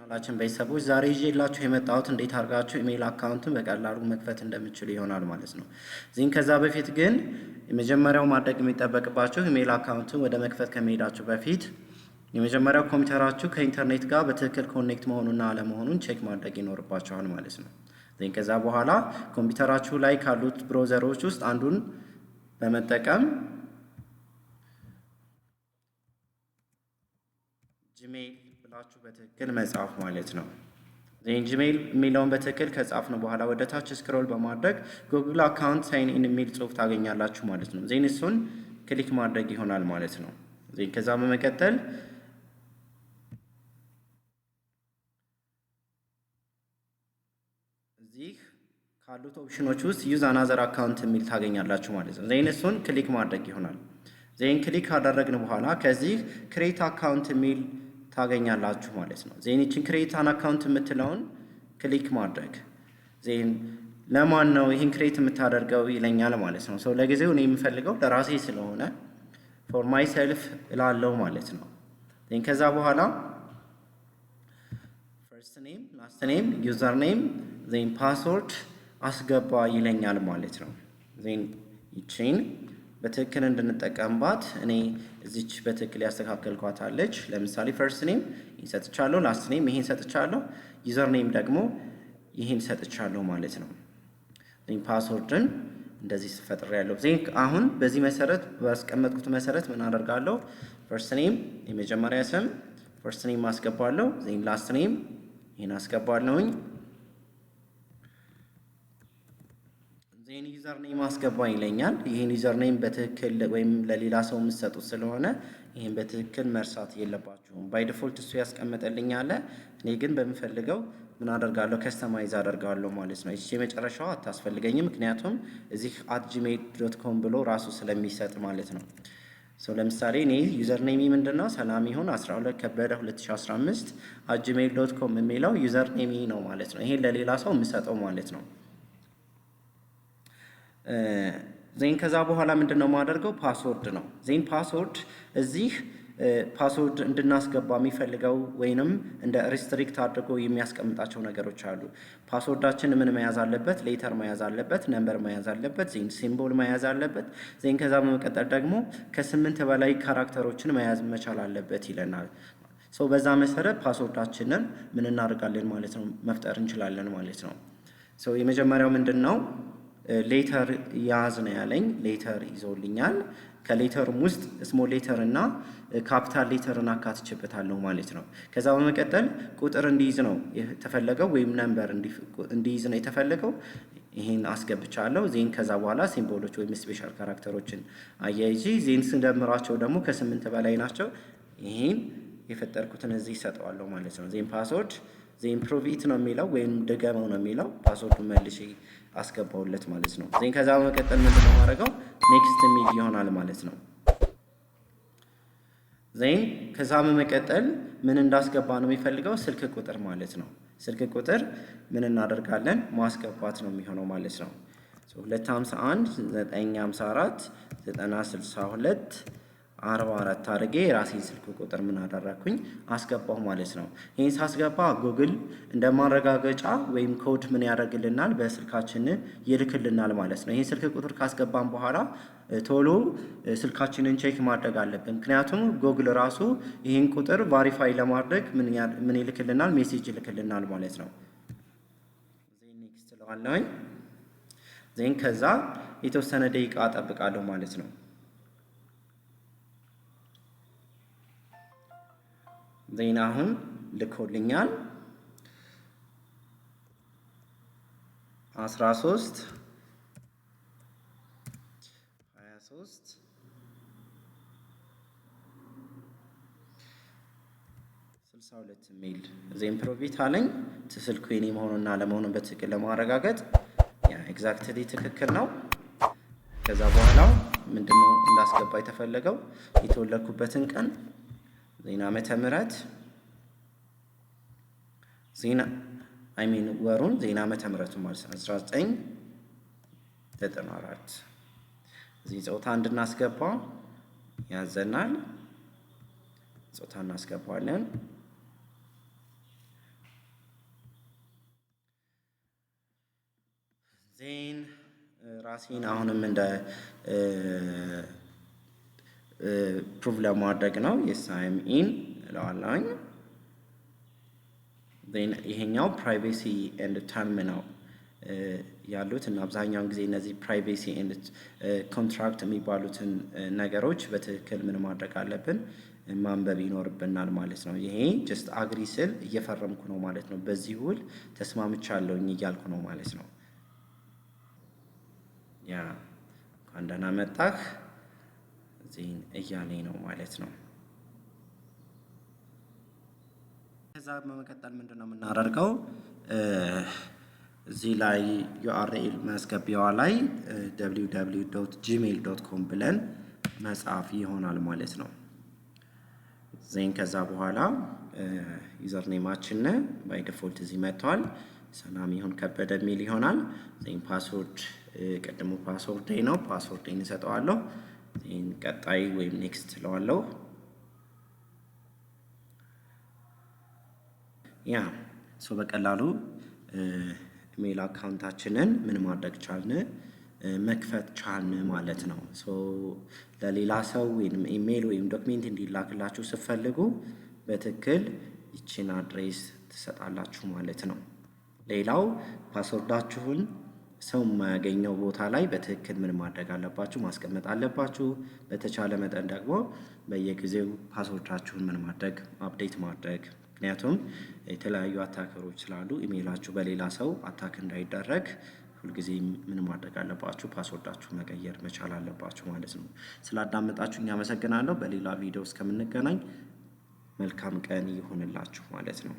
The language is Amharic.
ቻናላችን ቤተሰቦች ዛሬ ይዤላችሁ የመጣሁት እንዴት አድርጋችሁ ኢሜል አካውንትን በቀላሉ መክፈት እንደምትችሉ ይሆናል ማለት ነው። እዚህን ከዛ በፊት ግን የመጀመሪያው ማድረግ የሚጠበቅባችሁ ኢሜል አካውንትን ወደ መክፈት ከመሄዳችሁ በፊት የመጀመሪያው ኮምፒውተራችሁ ከኢንተርኔት ጋር በትክክል ኮኔክት መሆኑንና አለመሆኑን ቼክ ማድረግ ይኖርባችኋል ማለት ነው። እዚህን ከዛ በኋላ ኮምፒውተራችሁ ላይ ካሉት ብራውዘሮች ውስጥ አንዱን በመጠቀም ጂሜል ብላችሁ በትክክል መጻፍ ማለት ነው። ጂሜል የሚለውን በትክክል ከጻፍነው በኋላ ወደ ታች ስክሮል በማድረግ ጉግል አካውንት ሳይን ኢን የሚል ጽሑፍ ታገኛላችሁ ማለት ነው። ዜን እሱን ክሊክ ማድረግ ይሆናል ማለት ነው። ዜን ከዛ በመቀጠል እዚህ ካሉት ኦፕሽኖች ውስጥ ዩዝ አናዘር አካውንት የሚል ታገኛላችሁ ማለት ነው። ዜን እሱን ክሊክ ማድረግ ይሆናል። ዜን ክሊክ ካደረግን በኋላ ከዚህ ክሬት አካውንት የሚል ታገኛላችሁ ማለት ነው። ዜን እቺን ክሬት አን አካውንት የምትለውን ክሊክ ማድረግ ዜን ለማን ነው ይሄን ክሬት የምታደርገው ይለኛል ማለት ነው። ሰው ለጊዜው እኔ የምፈልገው ለራሴ ስለሆነ ፎር ማይ ሰልፍ እላለሁ ማለት ነው። ዜን ከዛ በኋላ ፈርስት ኔም፣ ላስት ኔም፣ ዩዘር ኔም ዜን ፓስወርድ አስገባ ይለኛል ማለት ነው። ዜን ይቺን በትክክል እንድንጠቀምባት እኔ እዚች በትክክል ያስተካከልኳት አለች። ለምሳሌ ፈርስት ኔም ይሄን ሰጥቻለሁ፣ ላስት ኔም ይሄን ሰጥቻለሁ፣ ዩዘር ኔም ደግሞ ይሄን ሰጥቻለሁ ማለት ነው። ዜን ፓስወርድን እንደዚህ ፈጥሬያለሁ። ዜን አሁን በዚህ መሰረት ባስቀመጥኩት መሰረት ምን አደርጋለሁ? ፈርስት ኔም የመጀመሪያ ስም ፈርስት ኔም አስገባለሁ። ዜን ላስት ኔም ይሄን አስገባለሁኝ። ዜን ዩዘር ኔም አስገባ ይለኛል። ይሄን ዩዘር ኔም በትክክል ወይም ለሌላ ሰው የምትሰጡት ስለሆነ ይሄን በትክክል መርሳት የለባችሁም። ባይ ዲፎልት እሱ ያስቀመጠልኝ አለ። እኔ ግን በምፈልገው ምን አደርጋለሁ? ከስተማይዝ አደርጋለሁ ማለት ነው። እሺ የመጨረሻው አታስፈልገኝም፣ ምክንያቱም እዚህ @gmail.com ብሎ ራሱ ስለሚሰጥ ማለት ነው። ለምሳሌ እኔ ዩዘር ኔሚ ምንድነው? ሰላም ይሁን 12 ከበደ 2015 @gmail.com የሚለው ዩዘር ኔሚ ነው ማለት ነው። ይሄን ለሌላ ሰው የምሰጠው ማለት ነው። ዜን ከዛ በኋላ ምንድነው ማደርገው? ፓስወርድ ነው። ዜን ፓስወርድ እዚህ ፓስወርድ እንድናስገባ የሚፈልገው ወይንም እንደ ሪስትሪክት አድርጎ የሚያስቀምጣቸው ነገሮች አሉ። ፓስወርዳችን ምን መያዝ አለበት? ሌተር መያዝ አለበት፣ ነምበር መያዝ አለበት፣ ዜን ሲምቦል መያዝ አለበት። ዜን ከዛ በመቀጠል ደግሞ ከ8 በላይ ካራክተሮችን መያዝ መቻል አለበት ይለናል። በዛ መሰረት ፓስወርዳችንን ምን እናደርጋለን ማለት ነው? መፍጠር እንችላለን ማለት ነው። የመጀመሪያው ምንድነው? ሌተር ያዝ ነው ያለኝ። ሌተር ይዞልኛል። ከሌተሩም ውስጥ ስሞል ሌተር እና ካፒታል ሌተርን አካትቼበታለሁ ማለት ነው። ከዛ በመቀጠል ቁጥር እንዲይዝ ነው የተፈለገው ወይም ነምበር እንዲይዝ ነው የተፈለገው። ይሄን አስገብቻለሁ። ዜን ከዛ በኋላ ሲምቦሎች ወይም ስፔሻል ካራክተሮችን አያይዤ ዜን ስንደምራቸው ደግሞ ከ8 በላይ ናቸው። ይሄን የፈጠርኩትን እዚህ ይሰጠዋለሁ ማለት ነው። ዜን ፓስወርድ ዜን ፕሮቪት ነው የሚለው ወይም ደገመው ነው የሚለው። ፓስወርዱን መልሼ አስገባውለት ማለት ነው። ዜን ከዛ በመቀጠል ምንድነው ማድረገው? ኔክስት የሚል ይሆናል ማለት ነው። ዜን ከዛ በመቀጠል ምን እንዳስገባ ነው የሚፈልገው? ስልክ ቁጥር ማለት ነው። ስልክ ቁጥር ምን እናደርጋለን? ማስገባት ነው የሚሆነው ማለት ነው። 251 954 962 44 አድርጌ የራሴን ስልክ ቁጥር ምን አደረኩኝ? አስገባሁ ማለት ነው። ይሄን ሳስገባ ጉግል እንደማረጋገጫ ወይም ኮድ ምን ያደርግልናል? በስልካችን ይልክልናል ማለት ነው። ይሄን ስልክ ቁጥር ካስገባን በኋላ ቶሎ ስልካችንን ቼክ ማድረግ አለብን። ምክንያቱም ጉግል ራሱ ይሄን ቁጥር ቫሪፋይ ለማድረግ ምን ይልክልናል? ሜሴጅ ይልክልናል ማለት ነው። ዜን ኔክስት ለዋለሁኝ። ዜን ከዛ የተወሰነ ደቂቃ አጠብቃለሁ ማለት ነው። ዜን አሁን ልኮልኛል 13 23 62 የሚል ዜን ፕሮቪት አለኝ። ስልኩ የኔ መሆኑና አለመሆኑን በትክክል ለማረጋገጥ ኤግዛክትሊ ትክክል ነው። ከዛ በኋላ ምንድነው እንዳስገባ የተፈለገው? የተወለድኩበትን ቀን ዜና ዓመተ ምህረት ወሩን ዜና ዓመተ ምህረቱ ማለት ነው 1994 እዚህ ጾታ እንድናስገባ ያዘናል። ጾታ እናስገባለን። ዜን ራሴን አሁንም እንደ ፕሩቭ ለማድረግ ነው yes I am in እለዋለሁኝ። ዜን ይሄኛው ፕራይቬሲ ኤንድ ተርም ነው ያሉት እና አብዛኛውን ጊዜ እነዚህ ፕራይቬሲ ኤንድ ኮንትራክት የሚባሉትን ነገሮች በትክክል ምን ማድረግ አለብን ማንበብ ይኖርብናል ማለት ነው። ይሄ ጀስት አግሪ ስል እየፈረምኩ ነው ማለት ነው። በዚህ ውል ተስማምቻለሁኝ እያልኩ ነው ማለት ነው። ያ እንኳን ደህና መጣህ ዜን እያለኝ ነው ማለት ነው። ከዛ በመቀጠል ምንድነው የምናደርገው እዚህ ላይ ዩአርኤል ማስገቢያዋ ላይ www.gmail.com ብለን መጻፍ ይሆናል ማለት ነው። ዜን ከዛ በኋላ ዩዘር ኔማችን ባይ ዲፎልት እዚህ መጥቷል። ሰላም ይሁን ከበደ የሚል ይሆናል። ዜን ፓስወርድ ቀድሞ ፓስወርድ ነው። ፓስወርድን እሰጠዋለሁ። ዜን ቀጣይ ወይም ኔክስት እለዋለሁ። ያ በቀላሉ ኢሜል አካውንታችንን ምን ማድረግ ቻልን መክፈት ቻልን ማለት ነው። ለሌላ ሰው ወይም ኢሜል ወይም ዶክሜንት እንዲላክላችሁ ስትፈልጉ በትክክል ይቺን አድሬስ ትሰጣላችሁ ማለት ነው። ሌላው ፓስወርዳችሁን ሰው የማያገኘው ቦታ ላይ በትክክል ምን ማድረግ አለባችሁ ማስቀመጥ አለባችሁ። በተቻለ መጠን ደግሞ በየጊዜው ፓስወርዳችሁን ምን ማድረግ አፕዴት ማድረግ፣ ምክንያቱም የተለያዩ አታከሮች ስላሉ ኢሜይላችሁ በሌላ ሰው አታክ እንዳይደረግ ሁልጊዜ ምን ማድረግ አለባችሁ ፓስወርዳችሁ መቀየር መቻል አለባችሁ ማለት ነው። ስላዳመጣችሁኝ አመሰግናለሁ። በሌላ ቪዲዮ እስከምንገናኝ መልካም ቀን ይሁንላችሁ ማለት ነው።